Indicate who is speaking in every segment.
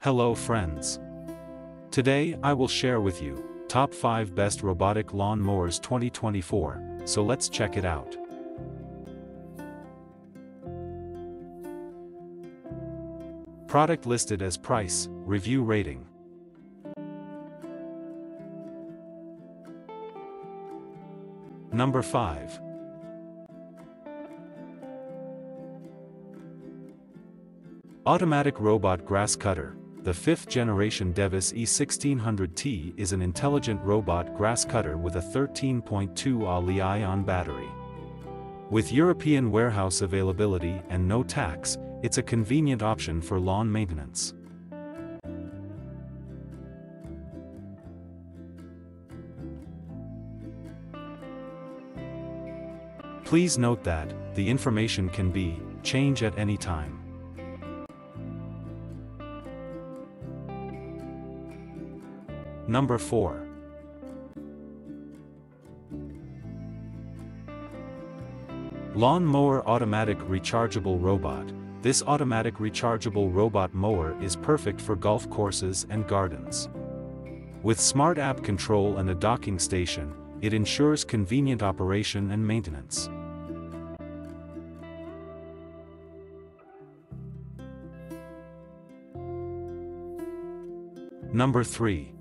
Speaker 1: Hello friends. Today I will share with you top 5 best robotic lawn mowers 2024, so let's check it out. Product listed as price, review rating. Number 5. Automatic Robot Grass Cutter. The 5th generation DEVVIS E1600T is an intelligent robot grass cutter with a 13.2 Li-ion battery. With European warehouse availability and no tax, it's a convenient option for lawn maintenance. Please note that the information can be changed at any time. Number 4. Lawnmower Automatic Rechargeable Robot. This automatic rechargeable robot mower is perfect for golf courses and gardens. With smart app control and a docking station, it ensures convenient operation and maintenance. Number 3.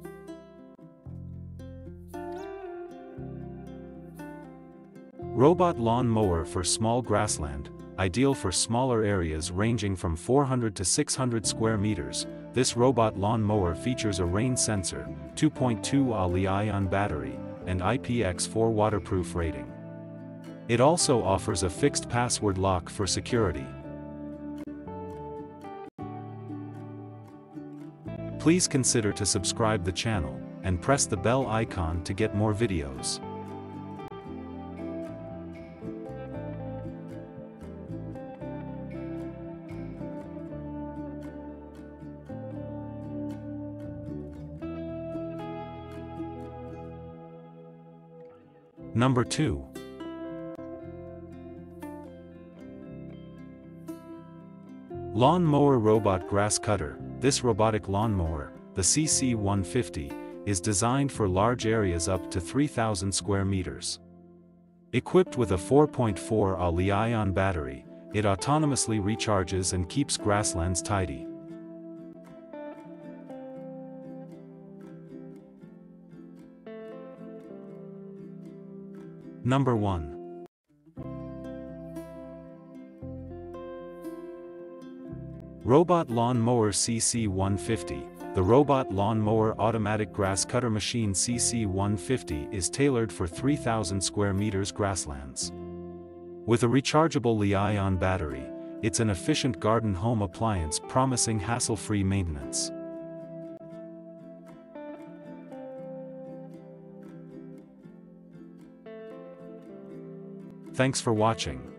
Speaker 1: Robot Lawn Mower for Small Grassland, ideal for smaller areas ranging from 400 to 600 square meters. This robot lawn mower features a rain sensor, 2.2 Li-ion battery, and IPX4 waterproof rating. It also offers a fixed password lock for security. Please consider to subscribe the channel, and press the bell icon to get more videos. Number 2. Lawnmower Robot Grass Cutter. This robotic lawnmower, the CC150, is designed for large areas up to 3,000 square meters. Equipped with a 4.4 Li-ion battery, it autonomously recharges and keeps grasslands tidy. Number 1. Robot Lawn Mower CC150. The Robot Lawn Mower Automatic Grass Cutter Machine CC150 is tailored for 3,000 square meters grasslands. With a rechargeable Li-ion battery, it's an efficient garden home appliance promising hassle-free maintenance. Thanks for watching.